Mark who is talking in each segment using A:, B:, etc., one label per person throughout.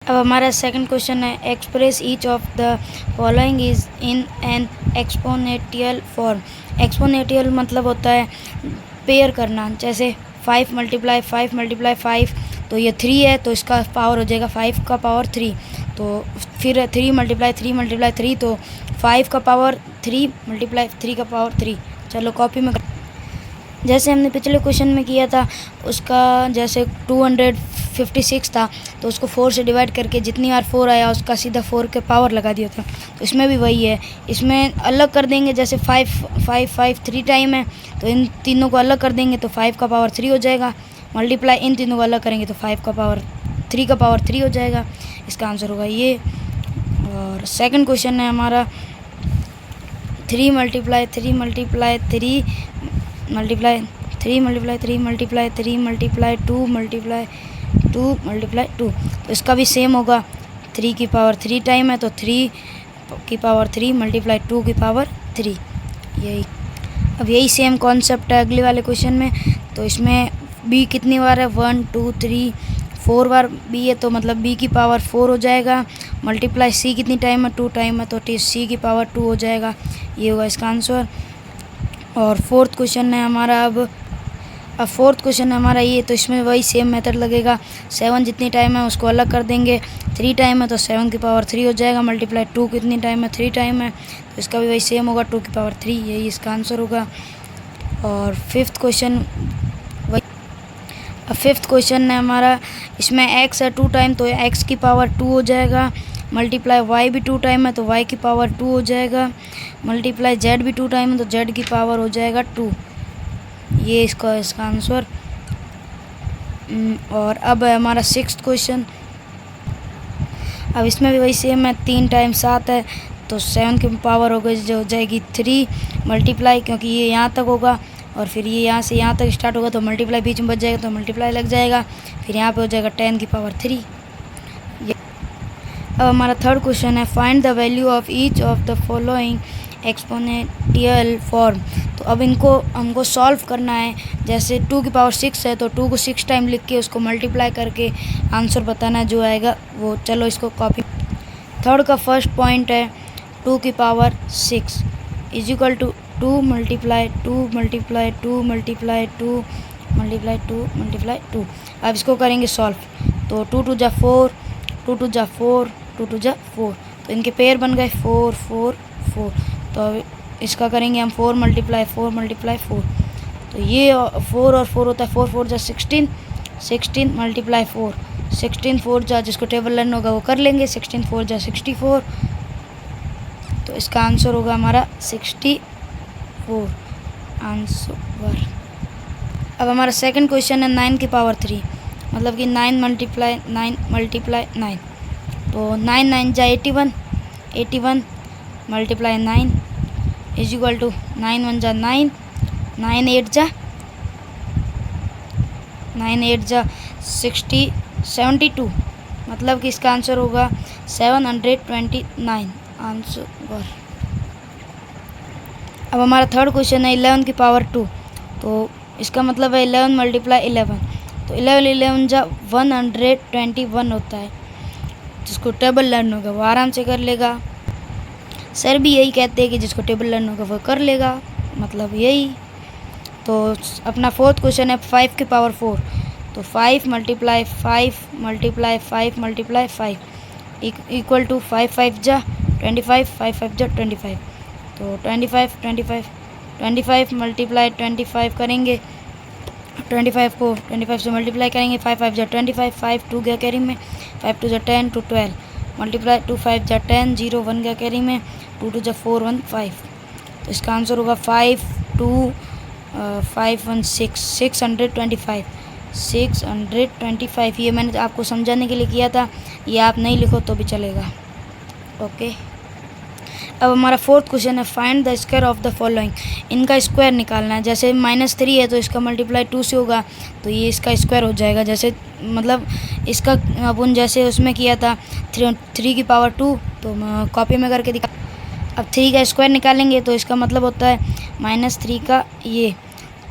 A: अब हमारा second question है, express each of the following is in an exponential form. Exponential मतलब होता है पेयर करना, जैसे 5 × 5 × 5, तो ये 3 है तो इसका पावर हो जाएगा 5 का पावर 3। तो फिर 3 × 3 × 3, तो 5 का पावर 3 × 3 का पावर 3। चलो कॉपी में जैसे हमने पिछले क्वेश्चन में किया था, उसका जैसे 256 था तो उसको 4 से डिवाइड करके जितनी बार 4 आया उसका सीधा 4 के पावर लगा दिया था। तो इसमें भी वही है, इसमें अलग कर देंगे, जैसे 5 5 5 3 टाइम है तो इन तीनों को अलग कर देंगे तो 5 का पावर 3 हो जाएगा, मल्टीप्लाई इन तीनों को अलग करेंगे तो 5 का पावर 3 का पावर 3 हो जाएगा। इसका आंसर होगा ये। और सेकंड क्वेश्चन है हमारा, 3 × 3 × 3 मल्टीप्लाई 3 × 3 × 3 मल्टीप्लाई 2 × 2 × 2, तो इसका भी सेम होगा। 3 की पावर 3 टाइम है तो 3 की पावर 3 मल्टीप्लाई 2 की पावर 3। यही अब यही सेम कॉन्सेप्ट है अगले वाले क्वेश्चन में। तो इसमें b कितनी बार है, 1 2 3 4 बार b है तो मतलब b की पावर 4 हो जाएगा, मल्टीप्लाई c कितनी टाइम है, 2 टाइम है तो c की पावर 2 हो जाएगा। ये होगा इसका आंसर। और फोर्थ क्वेश्चन है हमारा, अब फोर्थ क्वेश्चन है हमारा ये, तो इसमें वही सेम मेथड लगेगा। 7 जितनी टाइम है उसको अलग कर देंगे, 3 टाइम है तो 7 की पावर 3 हो जाएगा, मल्टीप्लाई 2 कितनी टाइम है, 3 टाइम है तो इसका भी वही सेम होगा, 2 की पावर 3। यही इसका आंसर होगा। और फिफ्थ क्वेश्चन है हमारा, इसमें x है 2 टाइम तो x की पावर 2 हो जाएगा, मल्टीप्लाई y भी 2 टाइम है तो y की पावर 2 हो जाएगा, मल्टीप्लाई z भी 2 टाइम है तो z की पावर हो जाएगा 2। ये इसका आंसर। और अब है हमारा सिक्स्थ क्वेश्चन। अब इसमें भी वही सेम है, 3 टाइम 7 है तो 7 की पावर हो जाएगी 3, मल्टीप्लाई क्योंकि ये यहाँ तक होगा और फिर ये यहाँ से यहाँ तक स्टार्ट होगा तो मल्टीप्लाई बीच में बच जाएगा तो मल्टीप्लाई लग जाएगा, फिर यहाँ पे हो जाएगा 10 की पावर 3। अब हमारा थर्ड क्वेश्चन है, find the value of each of the following exponential form. तो अब इनको हमको सॉल्व करना है। जैसे 2 की पावर 6 है तो 2 को 6 टाइम लिख के उसको मल्टीप्लाई करके आंसर बताना है जो आएगा वो। चलो इसको कॉपी। थर्ड का फर्स्ट पॉइंट है 2 की पावर 6 इज इक्वल टू 2 × 2 × 2 × 2 × 2 × 2। अब इसको करेंगे सॉल्व, तो 2 2 जा 4, 2 2 जा 4, 2 2 जा 4, तो इनके पेयर बन गए 4 4 4। तो इसका करेंगे हम 4 × 4 × 4, तो ये 4 और 4 होता है, 4 4 जा 16, 16 × 4, 16 4 जा, जिसको टेबल लर्न होगा वो कर लेंगे, 16 4 जा 64, तो इसका आंसर होगा हमारा 64 आंसर। अब हमारा सेकंड क्वेश्चन है 9 की पावर 3, मतलब कि 9 × 9, तो 9 9 जा 81, 81 × 9 इज इक्वल टू 9 1 जा 9, 9 8 जा 72, मतलब कि इसका आंसर होगा 729 आंसर। अब हमारा थर्ड क्वेश्चन है 11 की पावर 2, तो इसका मतलब है 11 × 11, तो 11 11 जा 121 होता है, जिसको टेबल लर्न होगा वो आराम से कर लेगा। सर भी यही कहते हैं कि जिसको टेबल लर्न होगा वो कर लेगा, मतलब यही। तो अपना फोर्थ क्वेश्चन है 5 की पावर 4, तो 5 × 5 × 5 × 5 इक्वल टू 5 5 जा 25, 5 5 जा 25, तो 25 25 25 × 25 करेंगे, 25 को 25 से मल्टीप्लाई करेंगे, 5 5 जा 25, 5 2 गया कैरी में, 5 2 जा 10 2 12, मल्टीप्लाई 2 5 जा 10, 0 1 गया कैरी में, 2 2 जा 4 1 5, तो इसका आंसर होगा 5 2 5 1 6 625। ये मैंने आपको समझाने के लिए किया था, ये आप नहीं लिखो तो भी चलेगा। ओके। अब हमारा फोर्थ क्वेश्चन है find the square of the following. इनका स्क्वायर निकालना है। जैसे -3 है तो इसका मल्टीप्लाई 2 से होगा तो ये इसका स्क्वायर हो जाएगा। जैसे मतलब इसका अपन जैसे उसमें किया था 3 की पावर 2, तो कॉपी में करके दिखा। अब 3 का स्क्वायर निकालेंगे तो इसका मतलब होता है -3 का ये,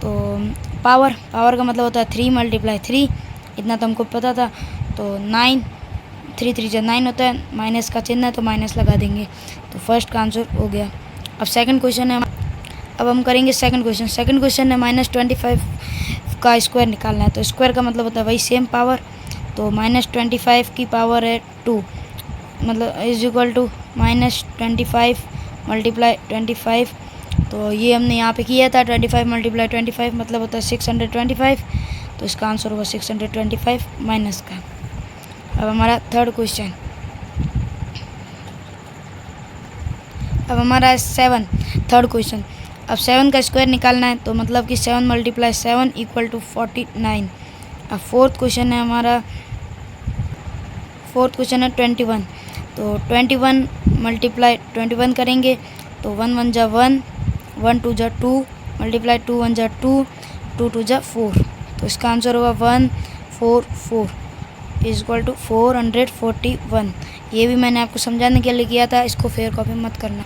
A: तो पावर का मतलब होता है 3 × 3, इतना तो हमको पता था। तो 9 3 3 जा 9 होता है, माइनस का चिन्ह है तो माइनस लगा देंगे। तो फर्स्ट का आंसर हो गया। अब सेकंड क्वेश्चन है, अब हम करेंगे सेकंड क्वेश्चन। सेकंड क्वेश्चन है -25 का स्क्वायर निकालना है। तो स्क्वायर का मतलब होता है वही सेम पावर, तो -25 की पावर है 2, मतलब इज इक्वल टू -25 मल्टीप्लाई 25। तो ये हमने यहाँ पे किया था, 25 मल्टीप्लाई 25 मतलब होता है 625। तो इसका आंसर होगा 625 माइनस का। अब हमारा थर्ड क्वेश्चन, अब हमारा 7 थर्ड क्वेश्चन। अब 7 का स्क्वायर निकालना है, तो मतलब कि 7 मल्टीप्लाई 7 इक्वल टू 49। अब फोर्थ क्वेश्चन है हमारा, फोर्थ क्वेश्चन है 21। तो 21 मल्टीप्लाई 21 करेंगे, तो 1 1 जा 1, 1 2 जा 2, मल्टीप्लाई 2 1 जा 2, 2 2 जा 4। तो इसका आंसर होगा 144 इज इक्वल टू 441। ये भी मैंने आपको समझाने के लिए किया था, इसको फेयर कॉपी मत करना।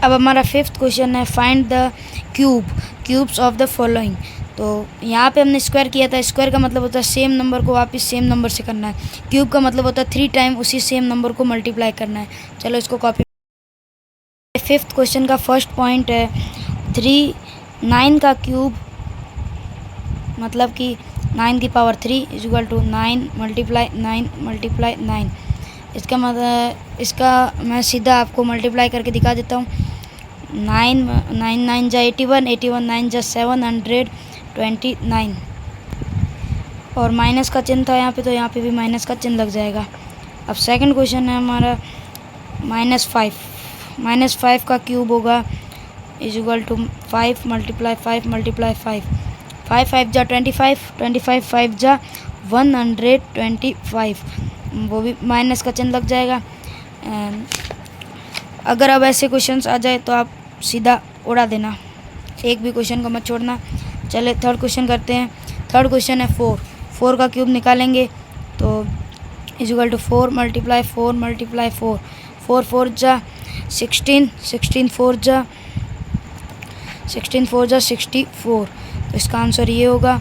A: अब हमारा फिफ्थ क्वेश्चन है, find the cubes of the following. तो यहाँ पे हमने स्क्वायर किया था, स्क्वायर का मतलब होता है सेम नंबर को वापस सेम नंबर से करना है। क्यूब का मतलब होता है 3 टाइम उसी सेम नंबर को मल्टीप्लाई करना है। चलो इसको कॉपी। फिफ्थ क्वेश्चन का फर्स्ट पॉइंट है 9 का क्यूब, मतलब कि 9 की power 3 is equal to 9 multiply 9 multiply 9। इसका मतलब, इसका मैं सीधा आपको मल्टीप्लाई करके दिखा देता हूँ। 9 9 9 जा 81, 81 9 जा 729 और माइनस का चिन्ह था यहाँ पे, तो यहाँ पे भी माइनस का चिन्ह लग जाएगा। अब सेकंड क्वेश्चन है हमारा -5 का क्यूब होगा is equal to 5 multiply 5 multiply 5। 5 5 जा 25, 25 5 जा 125, वो भी माइनस का चिन्ह लग जाएगा। अगर अब ऐसे क्वेश्चंस आ जाए तो आप सीधा उड़ा देना, एक भी क्वेश्चन को मत छोड़ना। चले थर्ड क्वेश्चन करते हैं। थर्ड क्वेश्चन है 4 का क्यूब निकालेंगे, तो is equal to 4 multiply 4 multiply 4, 4 4 जा 16, 16 4 जा 64। तो इसका आंसर ये होगा।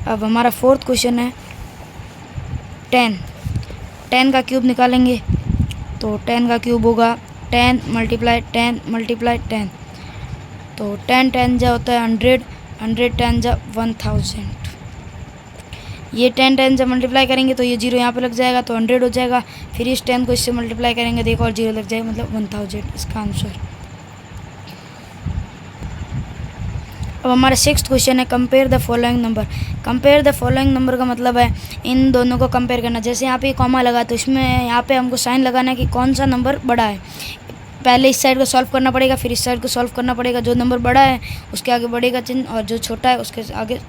A: अब हमारा फोर्थ क्वेश्चन है 10 का क्यूब निकालेंगे, तो 10 का क्यूब होगा 10 मल्टीप्लाई 10 मल्टीप्लाई 10। तो 10 10 जा होता है 100, 100 10 जा 1000। ये 10 10 से मल्टीप्लाई करेंगे तो ये 0 यहाँ पे लग जाएगा, तो 100 हो जाएगा। फिर इस 10 को इससे मल्टीप्लाई करेंगे तो एक और 0 लग जाएगा, मतलब 1000 इसका आंसर। अब हमारा सिक्स्थ क्वेश्चन है compare the following number. Compare the following number का मतलब है इन दोनों को कंपेयर करना। जैसे यहाँ पे कॉमा लगा, तो इसमें यहाँ पे हमको साइन लगाना है कि कौन सा नंबर बड़ा है। पहले इस साइड को सॉल्व करना पड़ेगा, फिर इस साइड को सॉल्व करना पड़ेगा। जो नंबर बड़ा है उसके आगे बढ़ेगा चिन्ह, और जो छोटा है उसके आगे।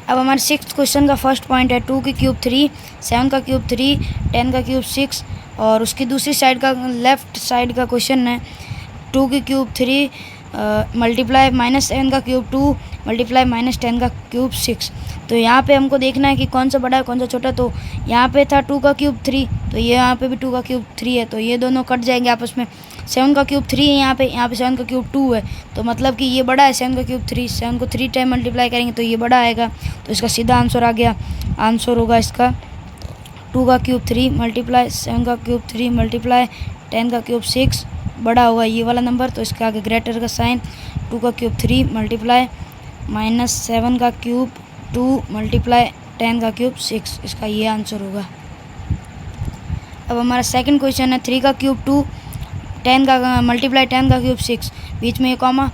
A: अब हमारे सिक्स्थ क्वेश्चन का फर्स्ट पॉइंट है 2 की क्यूब 3, 7 का क्यूब 3, 10 का क्यूब 6, और उसकी दूसरी साइड का लेफ्ट साइड का क्वेश्चन है 2 की क्यूब 3 मल्टीप्लाई -7 का क्यूब 2 मल्टीप्लाई -10 का क्यूब 6। तो यहाँ पे हमको देखना है कि कौन सा बड़ा है कौन सा छोटा। तो यहाँ पे था 2 का क्यूब 3, तो ये यहाँ पे भी 2 का क्यूब 3 है, तो ये दोनों कट जाएंगे आपस में। 7 का क्यूब 3 है यहाँ पे 7 का क्यूब 2 है, तो मतलब कि ये बड़ा है 7 का क्यूब 3। 7 को 3 टाइम मल्टीप्लाई करेंगे तो ये बड़ा आएगा, तो इसका सीधा आंसर आ गया। आंसर होगा इसका 2 का क्यूब 3 मल्टीप्लाई 7 का क्यूब 3 मल्टीप्लाई 10 का क्यूब 6, बड़ा होगा ये वाला नंबर, तो इसके आगे ग्रेटर का साइन। 2 का क्यूब 3 मल्टीप्लाई -7 का क्यूब 2 मल्टीप्लाई 10 का क्यूब 6, इसका ये आंसर होगा। अब हमारा सेकंड क्वेश्चन है 3 का क्यूब 2 10 का मल्टीप्लाई 10 का क्यूब 6, बीच में ये कॉमा।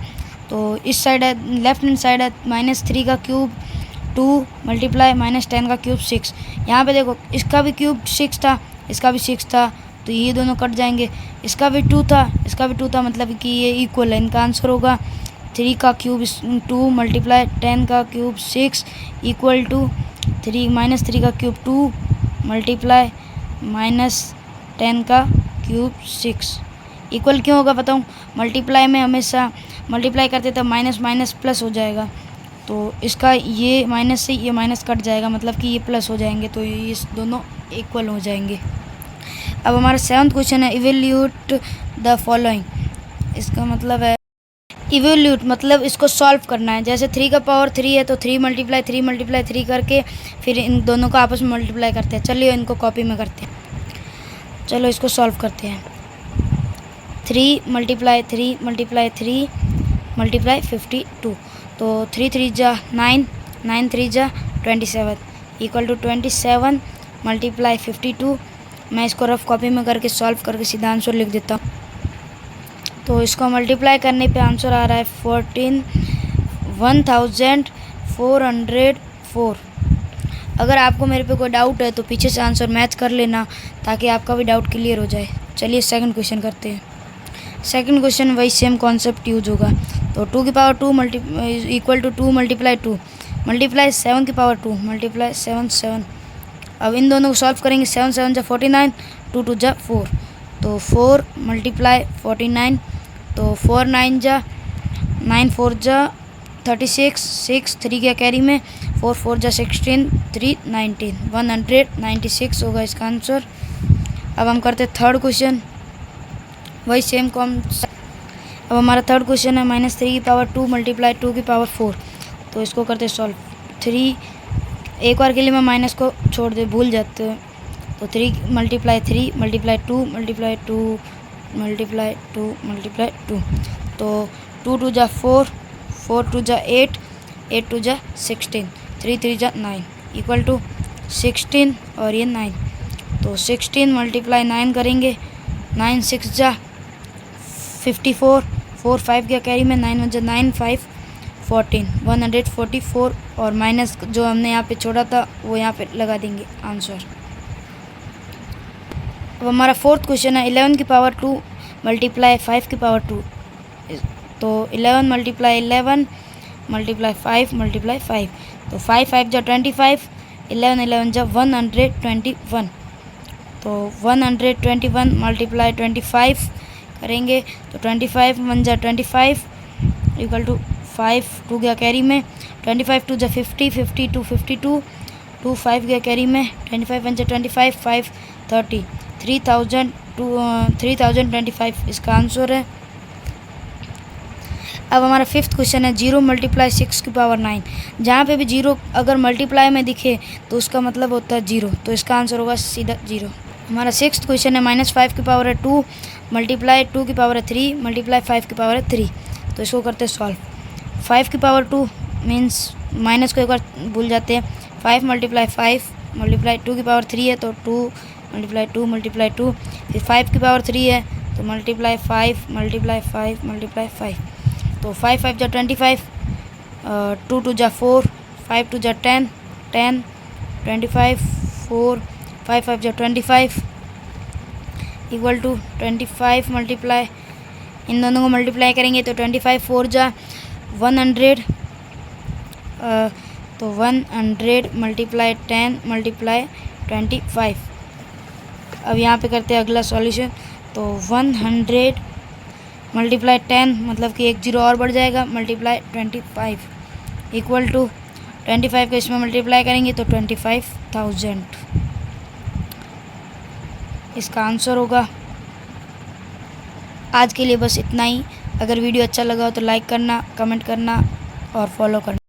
A: तो इस साइड है लेफ्ट हैंड साइड है -3 का क्यूब 2 मल्टीप्लाई -10 का क्यूब 6। यहाँ पे देखो इसका भी क्यूब 6 था, इसका भी 6 था, तो ये दोनों कट जाएंगे। इसका भी 2 था, इसका भी 2 था, मतलब कि ये इक्वल है। इनका आंसर होगा 3 का क्यूब 2 मल्टीप्लाई 10 का क्यूब 6 इक्वल टू 3 का क्यूब 2 मल्टीप्लाई -10 का क्यूब 6। इक्वल क्यों होगा बताऊँ? मल्टीप्लाई में हमेशा मल्टीप्लाई करते तब माइनस माइनस प्लस हो जाएगा, तो इसका ये माइनस से ये माइनस कट जाएगा, मतलब कि ये प्लस हो जाएंगे, तो ये दोनों इक्वल हो जाएंगे। अब हमारा 7th क्वेश्चन है इवेल्यूट द फॉलोइंग। इसका मतलब है इवेल्यूट मतलब इसको सॉल्व करना है। जैसे 3 का पावर 3 है तो 3 मल्टीप्लाई 3 करके फिर इन दोनों को आपस में मल्टीप्लाई करते हैं। चलिए इनको कॉपी में करते हैं। चलो इसको सॉल्व करते हैं। 3 मल्टीप्लाई 3 मल्टीप्लाई 3 मल्टीप्लाई 52। तो 3 3 जा 9, 9 3 जा 27 इक्वल टू 27 मल्टीप्लाई 52। मैं इसको रफ कॉपी में करके सॉल्व करके सीधा आंसर लिख देता हूँ। तो इसको मल्टीप्लाई करने पे आंसर आ रहा है 14,404। अगर आपको मेरे पे कोई डाउट है तो पीछे से आंसर मैच कर लेना ताकि आपका भी डाउट क्लियर हो जाए। चलिए सेकंड क्वेश्चन करते हैं। सेकंड क्वेश्चन वही सेम कॉन्सेप्ट यूज होगा। तो 2 की power 2 equal to 2 multiply 2 multiply 7 की पावर 2 मल्टीप्लाई 7 7। अब इन दोनों को सॉल्व करेंगे। 7 7 जा 49, 2 2 जा 4। तो 4 मल्टीप्लाई 49। तो 4 9 जा 9 4 जा 36, 6 3 क्या कैरी में, 4 4 जा 16, 3 19, 196 होगा इसका आंसर। अब हम करते हैं थर्ड क्वेश्चन, वही सेम कॉन्सेप्ट। अब हमारा थर्ड क्वेश्चन है -3 की पावर 2 मल्टीप्लाई 2 की पावर 4। तो इसको करते हैं सॉल्व। 3 एक बार के लिए मैं माइनस को छोड़ दे, भूल जाते हैं। तो 3 multiply 3 multiply 2 multiply 2 multiply 2 multiply 2। तो 2 2 जा 4, 4 2 जा 8, 8 2 जा 16, 3 3 जा 9 इक्वल टू 16 और ये 9। तो 16 मल्टीप्लाई 9 करेंगे। 9 6 जा 54, 4 5 क्या कैरी में, 9 1 जा 9 5 14, 144 और माइनस जो हमने यहाँ पे छोड़ा था वो यहाँ पे लगा देंगे आंसर। अब हमारा फोर्थ क्वेश्चन है 11 की पावर 2 मल्टीप्लाई 5 की पावर 2। तो 11 मल्टीप्लाई 11 मल्टीप्लाई 5 मल्टीप्लाई 5। तो 5 5 जा 25, 11 11 जा 121। तो 121 मल्टीप्लाई 25 करेंगे। तो 25 1 जा 25 इक्वल टू 5 2 गया कैरी में, 25 2 जा 50, 52 52, 2 5 गया कैरी में, 25 1 जा 25, 5 30, 3025 इसका आंसर है। अब हमारा फिफ्थ क्वेश्चन है 0 मल्टीप्लाई 6 की पावर 9। जहाँ पे भी 0 अगर मल्टीप्लाई में दिखे तो उसका मतलब होता है 0, तो इसका आंसर होगा सीधा 0। हमारा सिक्स्थ क्वेश्चन है -5 की पावर है 2 मल्टीप्लाई 2 की पावर है 3 मल्टीप्लाई 5 की पावर है 3। तो इसको करते हैं सॉल्व। 5 की पावर 2 मीन्स माइनस को एक बार भूल जाते हैं। 5 मल्टीप्लाई 5 मल्टीप्लाई 2 की पावर 3 है तो 2 मल्टीप्लाई 2 मल्टीप्लाई 2, फिर 5 की पावर 3 है तो मल्टीप्लाई 5 मल्टीप्लाई 5 मल्टीप्लाई 5। तो 5 5 जा 25, 2 2 जा 4, 5 2 जा 10 10, 25 4 5 5 जा 25 इक्वल टू 25 मल्टीप्लाई इन दोनों को मल्टीप्लाई करेंगे तो 25 4 जा 100, तो 100 मल्टीप्लाई 10 मल्टीप्लाई 25। अब यहाँ पे करते हैं अगला सॉल्यूशन। तो 100 मल्टीप्लाई 10 मतलब कि एक 0 और बढ़ जाएगा मल्टीप्लाई 25 इक्वल टू 25 को इसमें मल्टीप्लाई करेंगे तो 25,000 इसका आंसर होगा। आज के लिए बस इतना ही। अगर वीडियो अच्छा लगा हो तो लाइक करना, कमेंट करना और फॉलो करना।